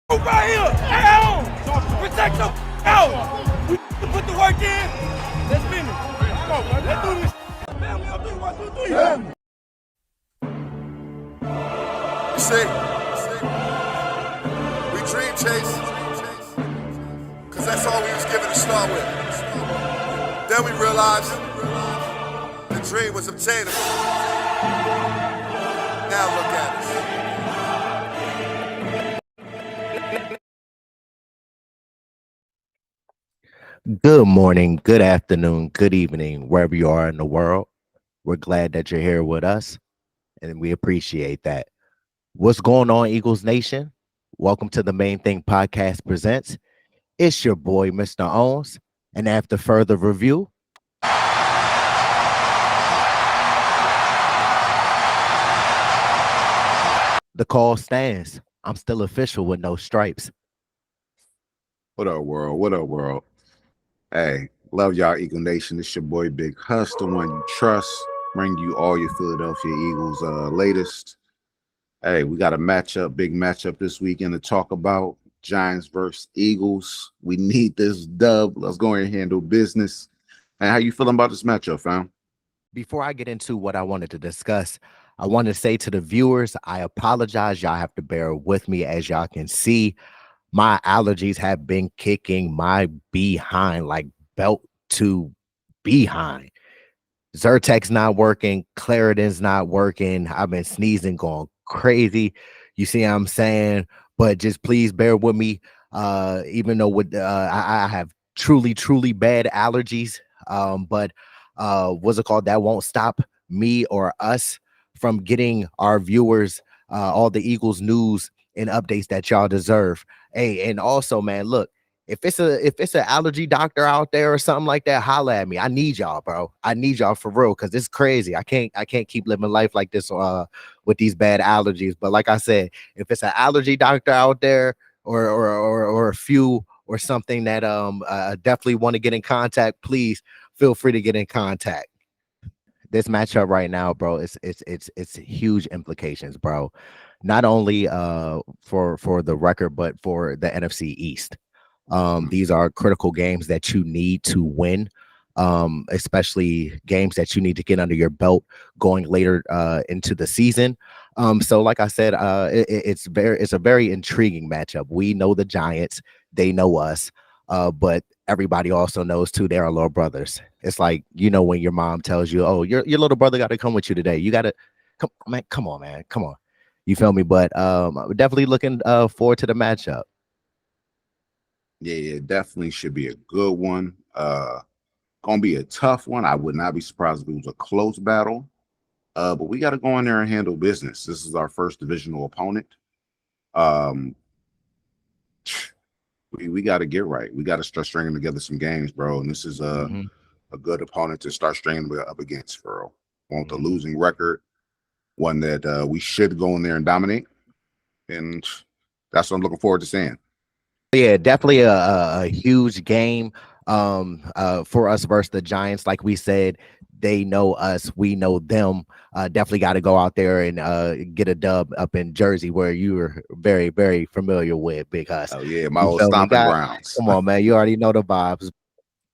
Right here, down. Protect the out. We put the work in. Let's finish. Come on, let's do this. Man, we up to 1, 2, 3. Yeah. See, we dream chase, cause that's all we was given to start with. Then we realized the dream was obtainable. Now look at us. Good morning, good afternoon, good evening, wherever you are in the world. We're glad that you're here with us, and we appreciate that. What's going on, Eagles Nation? Welcome to the Main Thing Podcast presents. It's your boy, Mr. Owens, and after further review, the call stands. I'm still official with no stripes. What up, world? What up, world? Hey, love y'all, Eagle Nation. It's your boy Big Huss, the one you trust. Bring you all your Philadelphia Eagles latest. Hey, we got a matchup, big matchup this weekend to talk about. Giants versus Eagles. We need this dub. Let's go ahead and handle business. And how you feeling about this matchup, fam? Before I get into what I wanted to discuss, I want to say to the viewers, I apologize. Y'all have to bear with me. As y'all can see, my allergies have been kicking my behind, like belt to behind. Zyrtec's not working. Claritin's not working. I've been sneezing, going crazy. You see what I'm saying? But just please bear with me. Even though I have truly, truly bad allergies. But what's it called? That won't stop me or us from getting our viewers all the Eagles news and updates that y'all deserve. Hey, and also, man, look, if it's an allergy doctor out there or something like that, holla at me. I need y'all, bro. I need y'all for real, because it's crazy. I can't keep living life like this with these bad allergies. But like I said, if it's an allergy doctor out there or a few or something that definitely want to get in contact, please feel free to get in contact. This matchup right now, bro, it's huge implications, bro. Not only for the record, but for the NFC East. These are critical games that you need to win, especially games that you need to get under your belt going later into the season. So like I said, it's a very intriguing matchup. We know the Giants, they know us, but everybody also knows too they're our little brothers. It's like, you know, when your mom tells you, oh, your little brother got to come with you today. You got to come on, man. Come on. You feel me? But I'm definitely looking forward to the matchup. Yeah, it definitely should be a good one. Gonna be a tough one. I would not be surprised if it was a close battle. But we got to go in there and handle business. This is our first divisional opponent. We got to get right. We got to start stringing together some games, bro. And this is a good opponent to start stringing up against, bro. Want the losing record, one that we should go in there and dominate. And that's what I'm looking forward to seeing. Yeah, definitely a huge game for us versus the Giants. Like we said, they know us, we know them. Definitely got to go out there and get a dub up in Jersey, where you were very, very familiar with, Big Huss. Oh yeah, my old stomping grounds. Come on, man, you already know the vibes.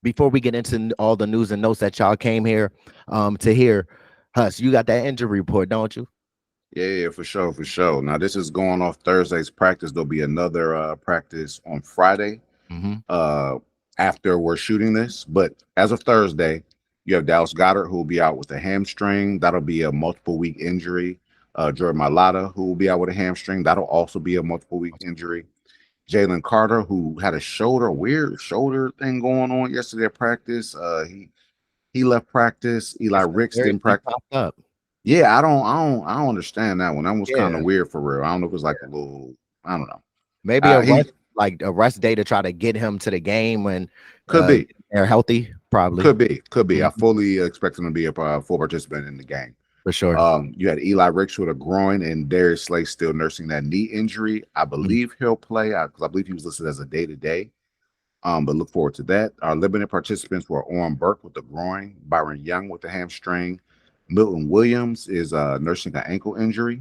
Before we get into all the news and notes that y'all came here to hear, Huss, you got that injury report, don't you? Yeah, for sure, for sure. Now this is going off Thursday's practice. There'll be another practice on Friday after we're shooting this. But as of Thursday, you have Dallas Goedert, who will be out with a hamstring. That'll be a multiple week injury. Jordan Mailata, who will be out with a hamstring. That'll also be a multiple week injury. Jalen Carter, who had a weird shoulder thing going on yesterday at practice. He left practice. Eli Ricks didn't practice. Up. Yeah, I don't understand that one. That was kind of weird for real. I don't know if it was like a little, I don't know. Maybe a rest day to try to get him to the game when could be they're healthy. Probably could be. I fully expect him to be a full participant in the game for sure. You had Eli Ricks with a groin, and Darius Slay still nursing that knee injury. I believe he'll play because I believe he was listed as a day-to-day. But look forward to that. Our limited participants were Oren Burke with the groin, Byron Young with the hamstring. Milton Williams is nursing an ankle injury.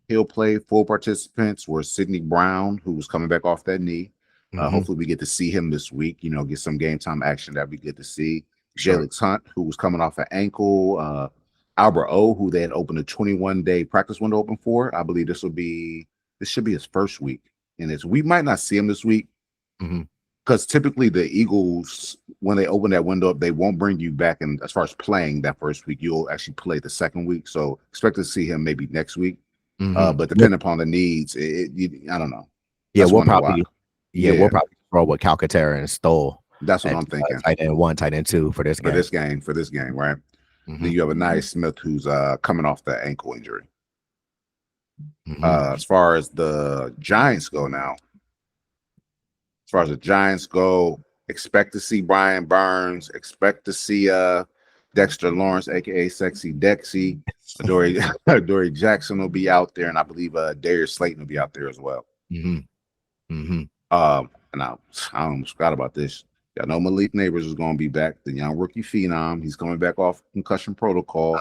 he'll play. Full participants were Sidney Brown, who was coming back off that knee. Hopefully we get to see him this week, get some game time action. That'd be good to see. Sure. Jalix Hunt, who was coming off an ankle. Albert O, who they had opened a 21-day practice window open for. I believe this should be his first week. And we might not see him this week because typically the Eagles, when they open that window up, they won't bring you back. And as far as playing that first week, you'll actually play the second week. So expect to see him maybe next week. But depending upon the needs, I don't know. Yeah, we'll probably throw with Calcaterra and Stoll. That's what I'm thinking. Tight end 1, tight end 2 for this game. For this game, right? Then you have a nice Smith who's coming off the ankle injury. As far as the Giants go now, expect to see Brian Burns, expect to see Dexter Lawrence, aka Sexy Dexy. Dory Jackson will be out there, and I believe Darius Slayton will be out there as well. And I almost forgot about this. I know Malik Neighbors is going to be back, the young rookie phenom. He's coming back off concussion protocol.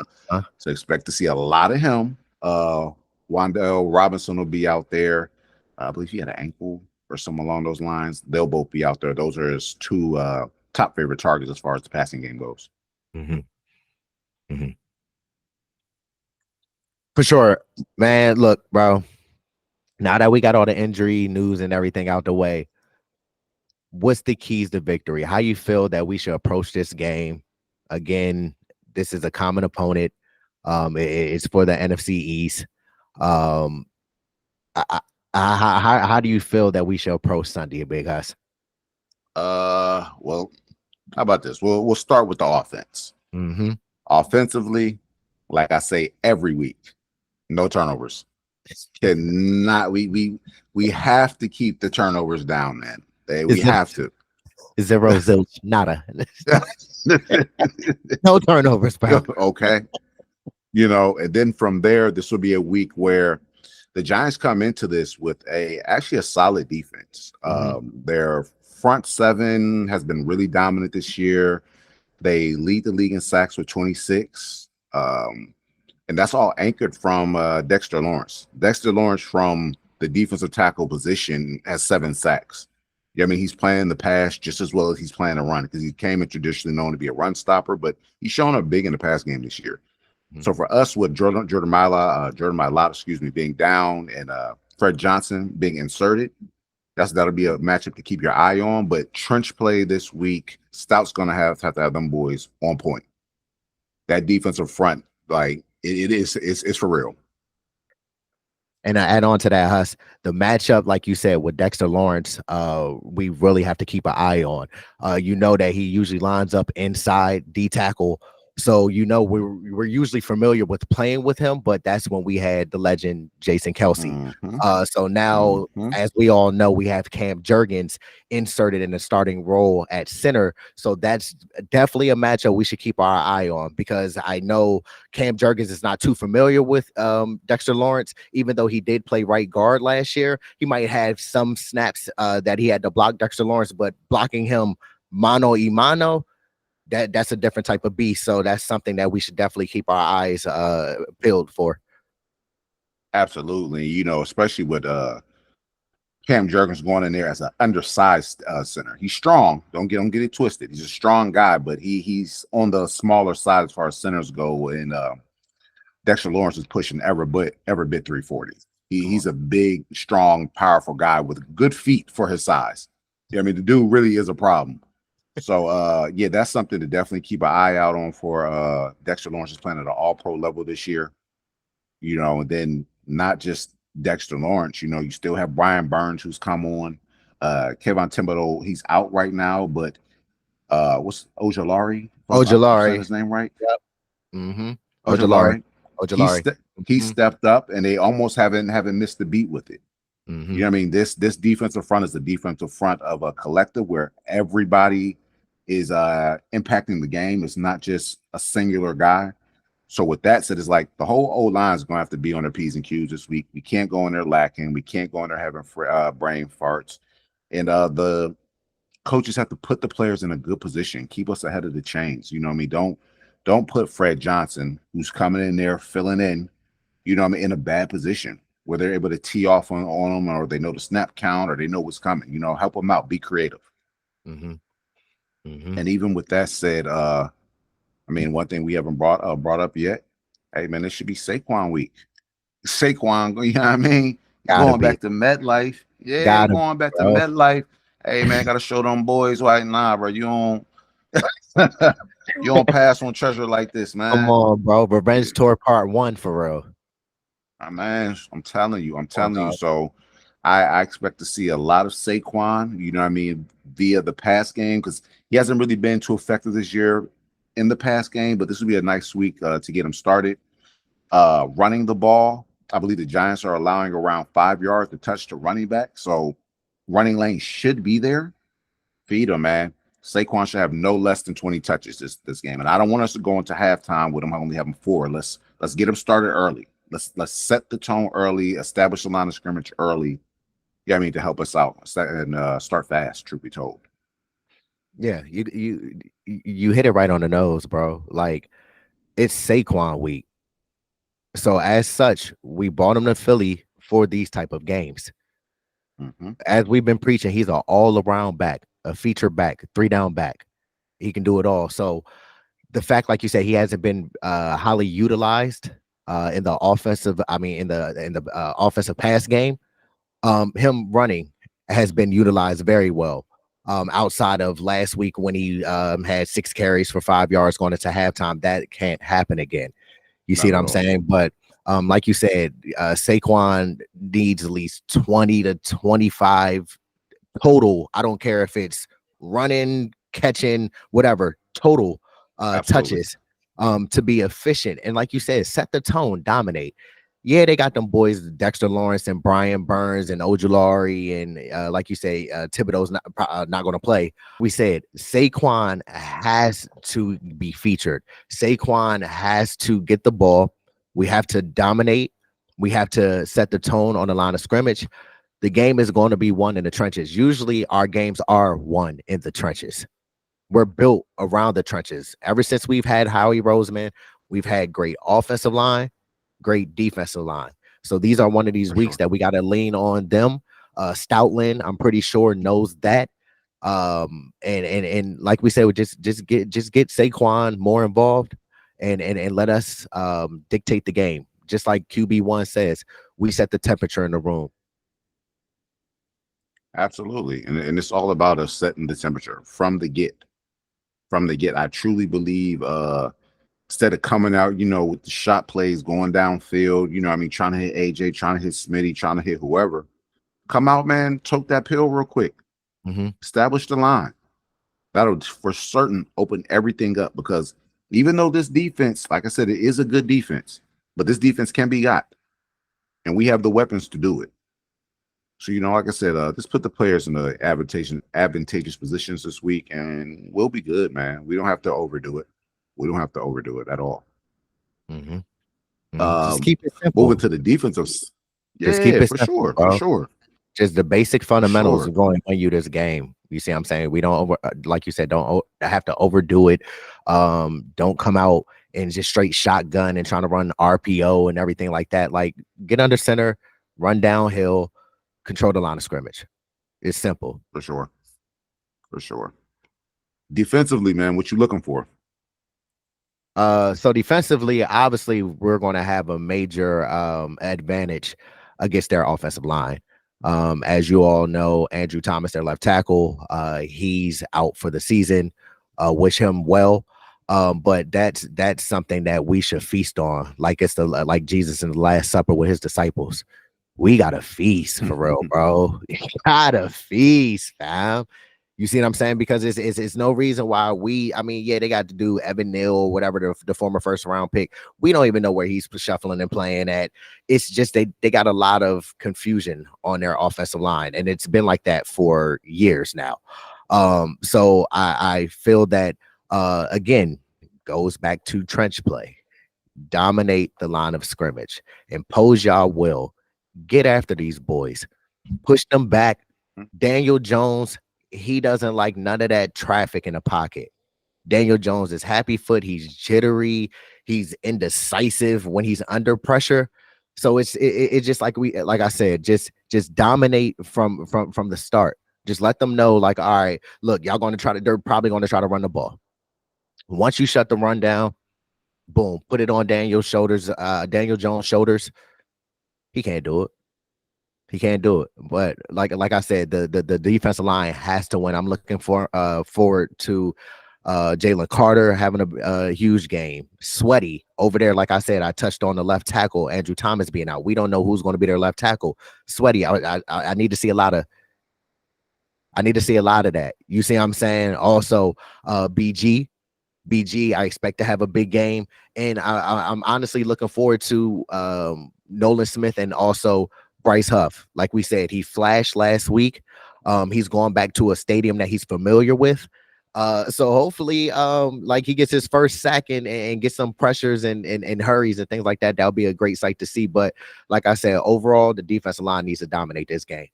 So expect to see a lot of him. Wandale Robinson will be out there. I believe he had an ankle or something along those lines. They'll both be out there. Those are his 2 top favorite targets as far as the passing game goes. For sure, man. Look, bro, now that we got all the injury news and everything out the way, what's the keys to victory? How you feel that we should approach this game? Again, this is a common opponent. It's for the NFC East. How do you feel that we should approach Sunday, Big Huss? Well, how about this? We'll start with the offense. Offensively, like I say every week, no turnovers. We have to keep the turnovers down, man. We have to. 0, zilch, nada. No turnovers, bro. Okay. And then from there, this will be a week where the Giants come into this with actually a solid defense. Their front 7 has been really dominant this year. They lead the league in sacks with 26. And that's all anchored from Dexter Lawrence. Dexter Lawrence from the defensive tackle position has 7 sacks. He's playing the pass just as well as he's playing the run because he came in traditionally known to be a run stopper, but he's shown up big in the pass game this year. So for us with Jordan Mailata, being down and Fred Johnson being inserted, that'll be a matchup to keep your eye on. But trench play this week, Stout's gonna have to have them boys on point. That defensive front, like it's for real. And I add on to that, Huss, the matchup, like you said, with Dexter Lawrence, we really have to keep an eye on. That he usually lines up inside D tackle. So, we're usually familiar with playing with him, but that's when we had the legend Jason Kelsey. So now, as we all know, we have Cam Jurgens inserted in the starting role at center. So that's definitely a matchup we should keep our eye on because I know Cam Jurgens is not too familiar with Dexter Lawrence, even though he did play right guard last year. He might have some snaps that he had to block Dexter Lawrence, but blocking him mano a mano, that's a different type of beast. So that's something that we should definitely keep our eyes peeled for. Absolutely. Especially with Cam Jurgens going in there as an undersized center. He's strong. Don't get it twisted. He's a strong guy, but he's on the smaller side as far as centers go. And Dexter Lawrence is pushing every bit 340. He's a big, strong, powerful guy with good feet for his size. The dude really is a problem. So, that's something to definitely keep an eye out on for Dexter Lawrence is playing at an all-pro level this year. And then not just Dexter Lawrence, you still have Brian Burns who's come on. Kevin Thibodeau, he's out right now, but what's Ojulari? Ojulari. His name right? Yep. Ojulari. He Mm-hmm. stepped up, and they almost haven't missed the beat with it. Mm-hmm. You know what I mean? This defensive front is the defensive front of a collective where everybody is impacting the game. It's not just a singular guy. So with that said, it's like the whole O-line is going to have to be on their P's and Q's this week. We can't go in there lacking. We can't go in there having brain farts. And the coaches have to put the players in a good position, keep us ahead of the chains. You know what I mean? Don't put Fred Johnson, who's coming in there, filling in, you know what I mean, in a bad position. where they're able to tee off on them, or they know the snap count, or they know what's coming. You know, help them out, be creative. Mm-hmm. Mm-hmm. And even with that said, I mean, one thing we haven't brought up yet, hey man, it should be Saquon week. Saquon, you know what I mean? Gotta Going be. back to MetLife. Yeah, Gotta be, going back to bro. MetLife. Hey man, gotta show them boys why nah, bro. You don't you don't pass on treasure like this, Come man. on, bro. Revenge Tour Part 1 for real. Man, I'm telling you, Oh, dog. So I expect to see a lot of Saquon, you know what I mean, via the pass game, because he hasn't really been too effective this year in the pass game, but this will be a nice week to get him started. Running the ball, I believe the Giants are allowing around 5 yards to touch the running back, so running lane should be there. Feed him, man. Saquon should have no less than 20 touches this game, and I don't want us to go into halftime with him only having 4. Let's get him started early. Let's set the tone early, establish the line of scrimmage early. Yeah, I mean, to help us out and start fast. Truth be told. Yeah, you hit it right on the nose, bro. Like, it's Saquon week. So as such, we brought him to Philly for these type of games. Mm-hmm. As we've been preaching, he's an all-around back, a feature back, 3-down back. He can do it all. So the fact, like you said, he hasn't been highly utilized in the offensive, in the offensive pass game. Him running has been utilized very well. Outside of last week when he had 6 carries for 5 yards going into halftime, that can't happen again. You see Not what at I'm all. saying? But like you said, Saquon needs at least 20 to 25 total. I don't care if it's running, catching, whatever, total Absolutely. touches to be efficient. And like you said, set the tone, dominate. Yeah, they got them boys, Dexter Lawrence and Brian Burns and Ojulari, and like you say, Thibodeau's not going to play. We said Saquon has to be featured. Saquon has to get the ball. We have to dominate. We have to set the tone on the line of scrimmage. The game is going to be won in the trenches. Usually our games are won in the trenches. We're built around the trenches. Ever since we've had Howie Roseman, we've had great offensive line, great defensive line. So these are one of these For weeks sure. that we got to lean on them. Stoutland, I'm pretty sure, knows that. And like we said, we just get Saquon more involved and let us dictate the game. Just like QB1 says, we set the temperature in the room. Absolutely. And it's all about us setting the temperature from the get. From the get. I truly believe instead of coming out, you know, with the shot plays going downfield, you know, I mean, trying to hit AJ, trying to hit Smitty, trying to hit whoever, come out, man, choke that pill real quick. Mm-hmm. Establish the line. That'll for certain open everything up, because even though this defense, like I said, it is a good defense, but this defense can be got, and we have the weapons to do it. So, you know, like I said, just put the players in the advantageous positions this week, and we'll be good, man. We don't have to overdo it. We don't have to overdo it at all. Mm-hmm. Mm-hmm. Just keep it Moving simple. to the defensive. Just keep Yeah, it for simple, sure, bro. for sure. Just the basic fundamentals Sure. are going to win you this game. You see what I'm saying? We don't like you said, don't have to overdo it. Don't come out and just straight shotgun and trying to run RPO and everything like that. Like, get under center, run downhill, control the line of scrimmage. It's simple. For sure. For sure. Defensively, man, what you looking for? So defensively, obviously, we're going to have a major advantage against their offensive line. As you all know, Andrew Thomas, their left tackle, he's out for the season. Wish him well. But that's something that we should feast on, like it's like Jesus in the Last Supper with his disciples. We gotta feast for real, bro. Gotta feast, fam. You see what I'm saying? Because it's no reason why yeah, they got to do Evan Neal, whatever, the former first round pick. We don't even know where he's shuffling and playing at. It's just they got a lot of confusion on their offensive line, and it's been like that for years now. So I feel that again, goes back to trench play. Dominate the line of scrimmage, impose y'all will, get after these boys, push them back. Daniel Jones, he doesn't like none of that traffic in the pocket. Daniel Jones is happy foot. He's jittery. He's indecisive when he's under pressure. So it's just like I said, just dominate from the start. Just let them know, like, all right, look, y'all going to try to, they're probably going to try to run the ball. Once you shut the run down, boom, put it on Daniel shoulders, Daniel Jones' shoulders. He can't do it. He can't do it. But like I said, the defensive line has to win. I'm looking forward to Jalen Carter having a huge game. Sweaty over there, like I said, I touched on the left tackle, Andrew Thomas being out. We don't know who's going to be their left tackle. Sweaty. I need to see a lot of. I need to see a lot of that. You see what I'm saying? Also, BG, I expect to have a big game, and I'm honestly looking forward to Nolan Smith and also Bryce Huff. Like we said, he flashed last week. He's going back to a stadium that he's familiar with. So hopefully, like he gets his first sack and gets some pressures and hurries and things like that. That'll be a great sight to see. But like I said, overall, the defensive line needs to dominate this game.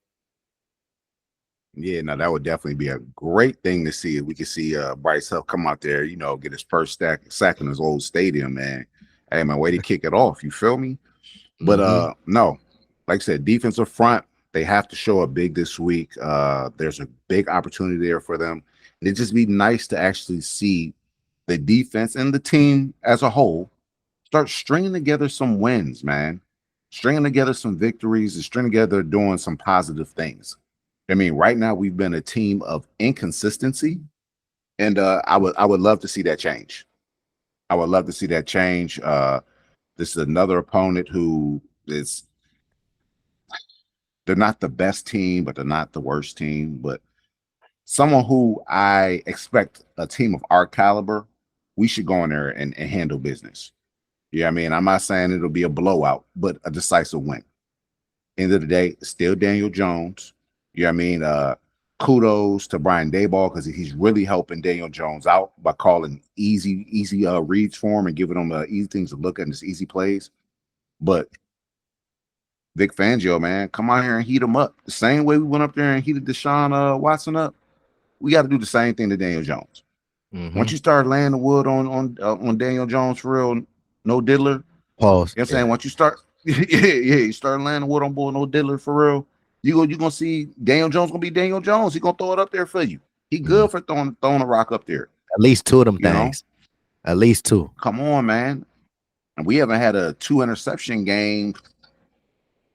Yeah, no, that would definitely be a great thing to see. If we could see Bryce Huff come out there, get his first sack in his old stadium, man. Hey, man, way to kick it off. You feel me? But no, like I said, defensive front, they have to show up big this week. There's a big opportunity there for them. And it'd just be nice to actually see the defense and the team as a whole start stringing together some wins, man. Stringing together some victories and stringing together doing some positive things. I mean, right now we've been a team of inconsistency, and I would love to see that change. I would love to see that change. This is another opponent who is, they're not the best team, but they're not the worst team. But someone who I expect, a team of our caliber, we should go in there and handle business. Yeah, I mean, I'm not saying it'll be a blowout, but a decisive win. End of the day, still Daniel Jones. You know what I mean? Kudos to Brian Daboll because he's really helping Daniel Jones out by calling easy reads for him and giving him easy things to look at and just easy plays. But Vic Fangio, man, come out here and heat him up. The same way we went up there and heated Deshaun Watson up, we got to do the same thing to Daniel Jones. Once you start laying the wood on Daniel Jones for real, no diddler. Pause. You know what I'm saying? Once you start, you start laying the wood on board, no diddler for real. You're gonna see Daniel Jones gonna be Daniel Jones. He's gonna throw it up there for you. He good for throwing a rock up there. At least two of them things. At least two. Come on, man. And we haven't had a 2 interception game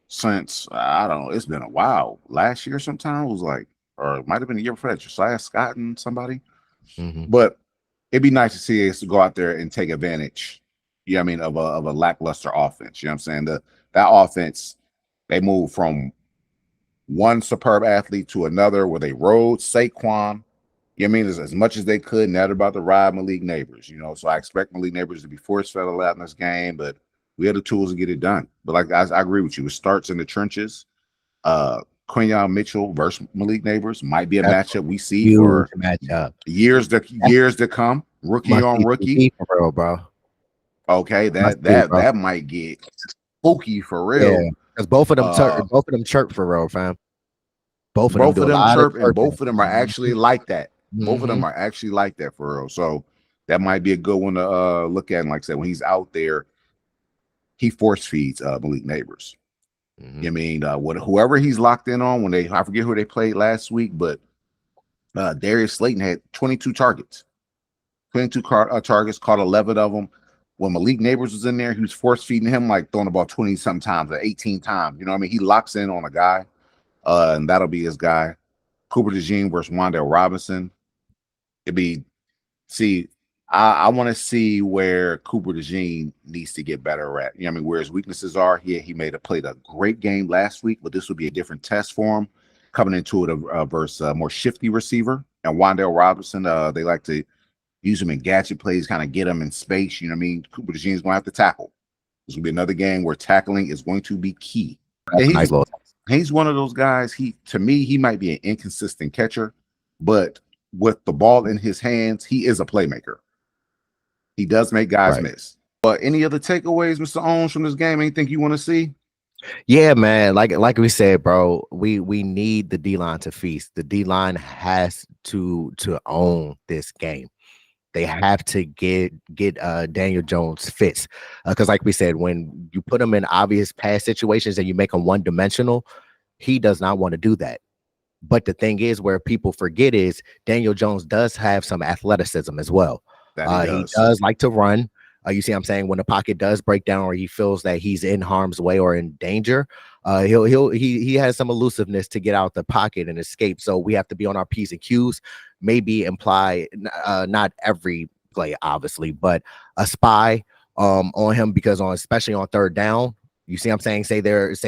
since, I don't know, it's been a while. Last year sometime it was like, or it might have been a year before that, Josiah Scott and somebody. But it'd be nice to see us to go out there and take advantage, you know what I mean, of a lackluster offense. You know what I'm saying? That offense, they moved from one superb athlete to another where they rode Saquon, you know what I mean, as much as they could, and they're about to ride Malik Neighbors, So I expect Malik Neighbors to be force-fed a lot in this game, but we have the tools to get it done. But like I agree with you, it starts in the trenches. Quinyon Mitchell versus Malik Neighbors might be a matchup we see for years to come. Rookie on rookie, for real, bro. Okay, that might get spooky for real. Yeah. Because both of them chirp for real, fam. Both of them chirp, and both of them are actually like that. Both of them are actually like that for real. So that might be a good one to look at. And like I said, when he's out there, he force feeds Malik Neighbors. You know what I mean? Whoever he's locked in on, I forget who they played last week, but Darius Slayton had 22 targets. 22 targets, caught 11 of them. When Malik Neighbors was in there, he was force feeding him, like throwing about 20-something times or 18 times. You know what I mean? He locks in on a guy, and that'll be his guy. Cooper DeJean versus Wan'Dale Robinson. I want to see where Cooper DeJean needs to get better at. You know what I mean? Where his weaknesses are. He played a great game last week, but this would be a different test for him coming into it versus a more shifty receiver. And Wan'Dale Robinson, they like to use him in gadget plays, kind of get him in space. You know what I mean? Cooper DeJean is going to have to tackle. It's going to be another game where tackling is going to be key. He's one of those guys. To me, he might be an inconsistent catcher, but with the ball in his hands, he is a playmaker. He does make guys miss. But any other takeaways, Mr. Owens, from this game? Anything you want to see? Yeah, man. Like we said, bro, we need the D-line to feast. The D-line has to own this game. They have to get Daniel Jones fits, because like we said, when you put him in obvious pass situations and you make him one dimensional, he does not want to do that. But the thing is, where people forget is Daniel Jones does have some athleticism as well. That he He does. does like to run. You see what I'm saying? When the pocket does break down or he feels that he's in harm's way or in danger, he has some elusiveness to get out the pocket and escape. So we have to be on our P's and Q's, maybe imply not every play, obviously, but a spy on him, because especially on third down, you see what I'm saying? Say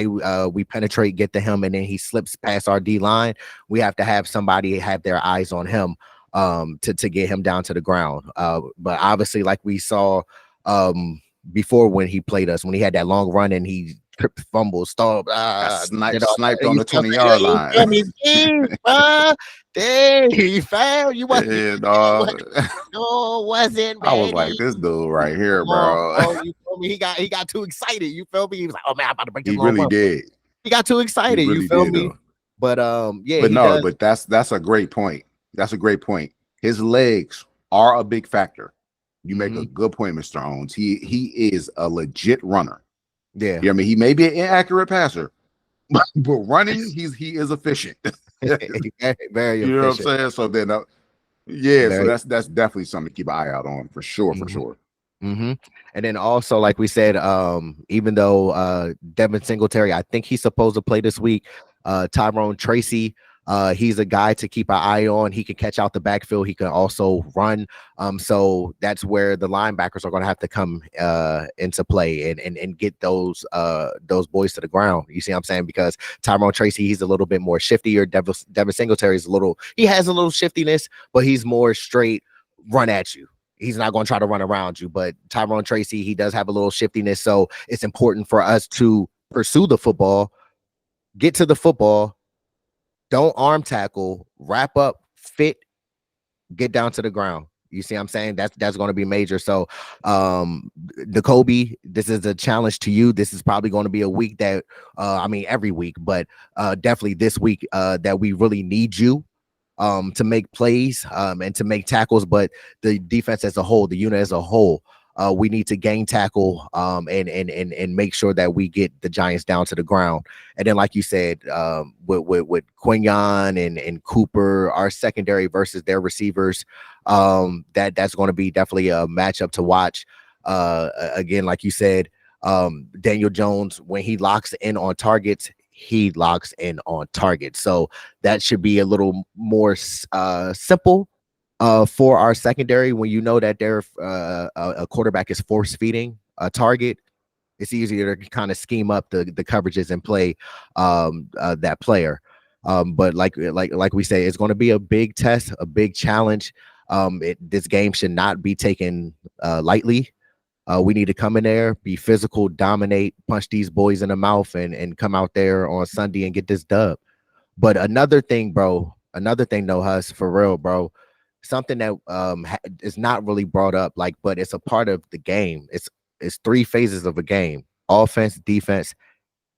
we penetrate, get to him, and then he slips past our D line. We have to have somebody have their eyes on him to get him down to the ground. But obviously, like we saw before when he played us, when he had that long run and he tripped, fumble, stalled, sniped on the 20-yard line. Dang, you found you wasn't. Yeah, dog. No, wasn't. I was like, this dude right here, bro. You feel me? He got too excited. You feel me? He was like, oh man, I'm about to break this. He really did. He got too excited. Really you feel did, me? though. But yeah, but no, but that's a great point. That's a great point. His legs are a big factor. You make a good point, Mr. Owens. He is a legit runner. Yeah. You know what I mean? He may be an inaccurate passer, but running, he is efficient. Very you know efficient. what I'm saying? So then so that's definitely something to keep an eye out on for sure, for sure. And then also, like we said, even though Devin Singletary, I think he's supposed to play this week, Tyrone Tracy, he's a guy to keep an eye on. He can catch out the backfield. He can also run. So that's where the linebackers are going to have to come into play and get those boys to the ground. You see what I'm saying? Because Tyrone Tracy, he's a little bit more shiftier. Devin Singletary is he has a little shiftiness, but he's more straight run at you. He's not going to try to run around you. But Tyrone Tracy, he does have a little shiftiness. So it's important for us to pursue the football, get to the football, don't arm tackle, wrap up, fit, get down to the ground. You see what I'm saying? That's going to be major. So, Jacoby, this is a challenge to you. This is probably going to be a week that, every week, but definitely this week that we really need you to make plays and to make tackles. But the defense as a whole, the unit as a whole, we need to gain tackle and make sure that we get the Giants down to the ground. And then, like you said, with Quinyon and Cooper, our secondary versus their receivers, that's going to be definitely a matchup to watch. Again, like you said, Daniel Jones, when he locks in on targets, he locks in on targets. So that should be a little more simple for our secondary. When you know that a quarterback is force feeding a target, it's easier to kind of scheme up the coverages and play that player. But like we say, it's going to be a big test, a big challenge. This game should not be taken lightly. We need to come in there, be physical, dominate, punch these boys in the mouth, and come out there on Sunday and get this dub. But another thing, though, Huss, for real, bro, something that is not really brought up, but it's a part of the game. It's three phases of a game: offense, defense,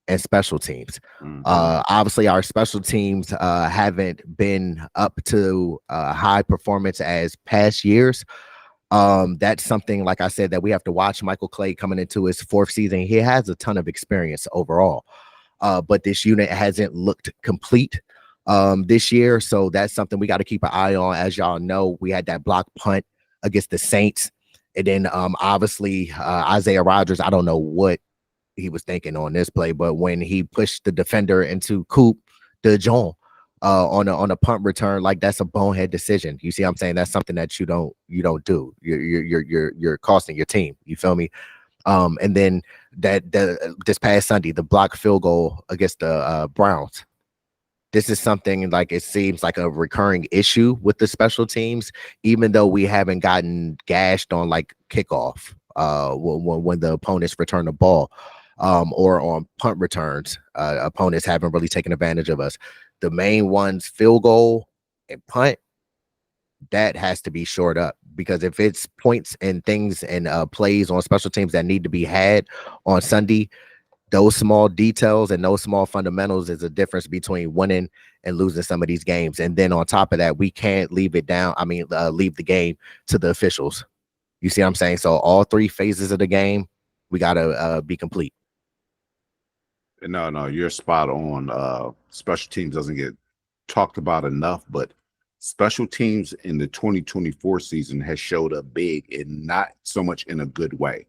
and special teams. Obviously, our special teams haven't been up to high performance as past years. That's something, like I said, that we have to watch. Michael Clay coming into his fourth season, he has a ton of experience overall, but this unit hasn't looked complete this year. So that's something we got to keep an eye on. As y'all know, we had that block punt against the Saints, and then obviously Isaiah Rodgers, I don't know what he was thinking on this play, but when he pushed the defender into Coop de Jon on a punt return, that's a bonehead decision. You see what I'm saying? That's something that you don't do. You're costing your team. You feel me? And then this past Sunday, the blocked field goal against the Browns. This is something it seems like a recurring issue with the special teams, even though we haven't gotten gashed on kickoff when the opponents return the ball, or on punt returns. Opponents haven't really taken advantage of us. The main ones, field goal and punt, that has to be shored up, because if it's points and things and plays on special teams that need to be had on Sunday, those small details and those small fundamentals is a difference between winning and losing some of these games. And then on top of that, we can't leave it down. I mean, leave the game to the officials. You see what I'm saying? So all three phases of the game, we got to be complete. No, you're spot on. Special teams doesn't get talked about enough, but special teams in the 2024 season has showed up big and not so much in a good way.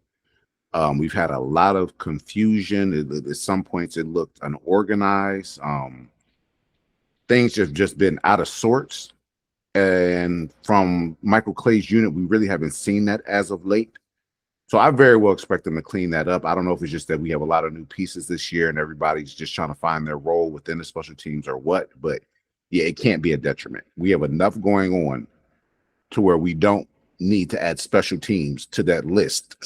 We've had a lot of confusion. At some points, it looked unorganized. Things have just been out of sorts. And from Michael Clay's unit, we really haven't seen that as of late. So I very well expect them to clean that up. I don't know if it's just that we have a lot of new pieces this year and everybody's just trying to find their role within the special teams or what. But yeah, it can't be a detriment. We have enough going on to where we don't need to add special teams to that list.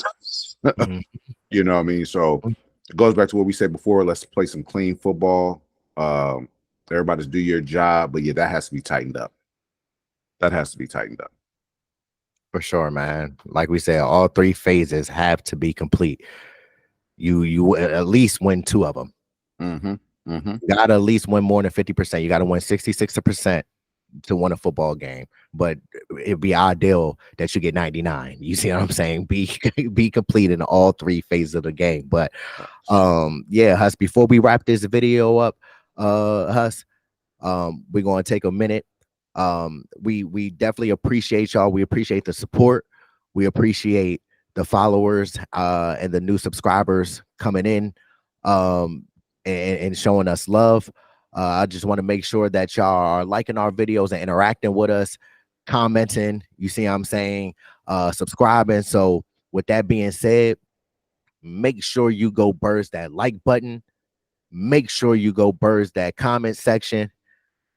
You know what I mean? So it goes back to what we said before. Let's play some clean football. Everybody's do your job. But yeah, that has to be tightened up. That has to be tightened up. For sure, man. Like we said, all three phases have to be complete. You at least win two of them. You gotta at least win more than 50%. You gotta win 66% to win a football game. But it'd be ideal that you get 99. You see what I'm saying? Be complete in all three phases of the game. But yeah, Huss, before we wrap this video up, Huss, we're gonna take a minute. We definitely appreciate y'all. We appreciate the support. We appreciate the followers and the new subscribers coming in and showing us love. I just want to make sure that y'all are liking our videos and interacting with us, commenting. You see what I'm saying? Subscribing. So with that being said, make sure you go burst that like button. Make sure you go burst that comment section.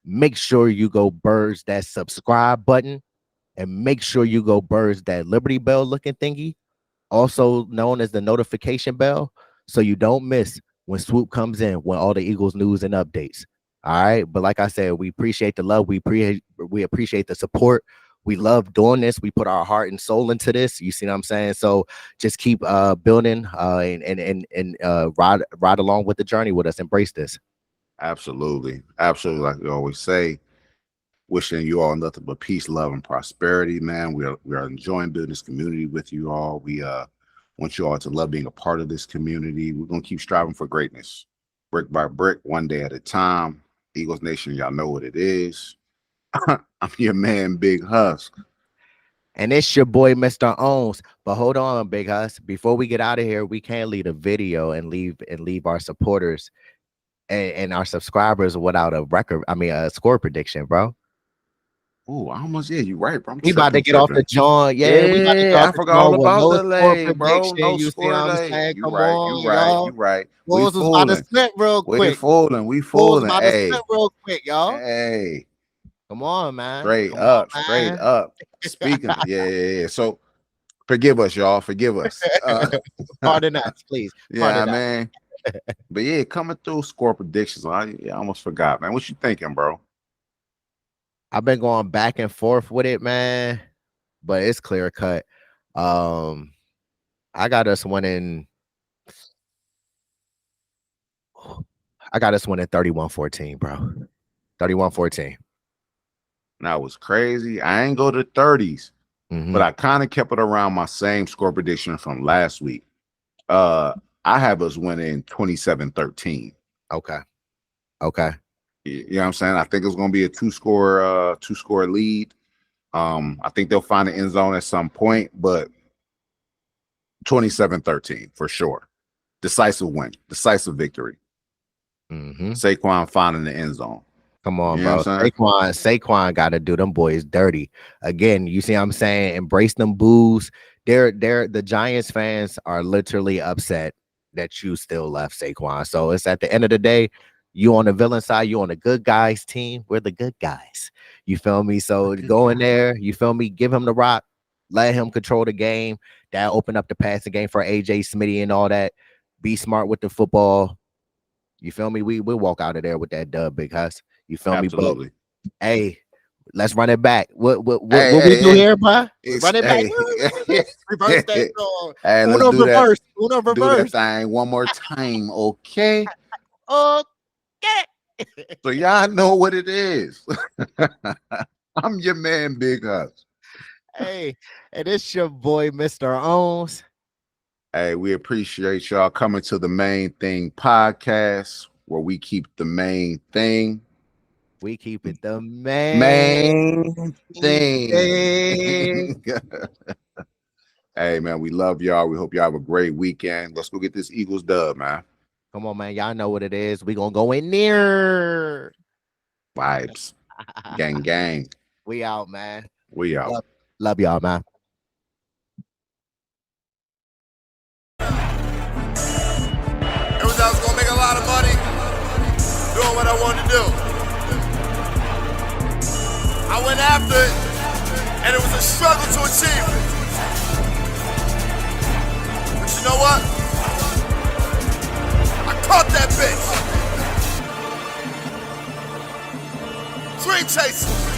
Make sure you go burst that subscribe button, and make sure you go burst that Liberty Bell looking thingy, also known as the notification bell, so you don't miss when Swoop comes in, when all the Eagles news and updates. All right. But like I said, we appreciate the love. We appreciate the support. We love doing this. We put our heart and soul into this. You see what I'm saying? So just keep building and ride along with the journey with us. Embrace this. Absolutely. Like we always say, wishing you all nothing but peace, love, and prosperity, man. We are enjoying building this community with you all. We want you all to love being a part of this community. We're going to keep striving for greatness, brick by brick, one day at a time. Eagles Nation, y'all know what it is. I'm your man, Big Husk. And it's your boy, Mr. Owns. But hold on, Big Husk. Before we get out of here, we can't leave a video and leave our supporters and our subscribers without a record. I mean, a score prediction, bro. Oh, almost. Yeah, you're right, bro. We about to get off the joint. Yeah, we about to get I off forgot all about no the lay, bro. No you score lay. Come on, y'all. You right. Bulls was about to slip real quick. We fooling. Bulls about to slip real quick, y'all. Hey. Come on, man. Straight up. Speaking of, yeah. So forgive us, y'all. Forgive us. Pardon us, please. Yeah, man. But yeah, coming through score predictions. I almost forgot, man. What you thinking, bro? I've been going back and forth with it, man, but it's clear cut. I got us winning. I got us winning 31-14, bro. 31-14. That was crazy. I ain't go to 30s, but I kind of kept it around my same score prediction from last week. I have us winning 27-13. Okay. You know what I'm saying? I think it's going to be a two-score lead. I think they'll find the end zone at some point, but 27-13 for sure. Decisive win, decisive victory. Saquon finding the end zone. Come on, bro. Saquon got to do them boys dirty. Again, you see what I'm saying? Embrace them boos. The Giants fans are literally upset that you still left Saquon. So it's at the end of the day, you on the villain side, you on the good guys team. We're the good guys. You feel me? So go in there, you feel me? Give him the rock, let him control the game. That open up the passing game for AJ Smitty and all that. Be smart with the football. You feel me? We'll walk out of there with that dub, Big Huss. You feel me? But hey, Let's run it back. What Hey, we do hey, here, bro? it's, Run it back. hey, Reverse that song. hey, let's Uno do that. reverse. Uno Do that reverse. thing one more time, okay? Okay. So y'all know what it is. I'm your man, Big Hus. Hey, and it's your boy, Mr. Owens. Hey, we appreciate y'all coming to the Main Thing podcast, where we keep the main thing. We keep it the main thing. Hey, man, we love y'all. We hope y'all have a great weekend. Let's go get this Eagles dub, man. Come on, man. Y'all know what it is. We gonna go in there. Vibes. Gang, gang. We out, man. We out. Love y'all, man. It was I was gonna make a lot of money doing what I wanted to do. I went after it, and it was a struggle to achieve it. But you know what? I caught that bitch. Dream chaser.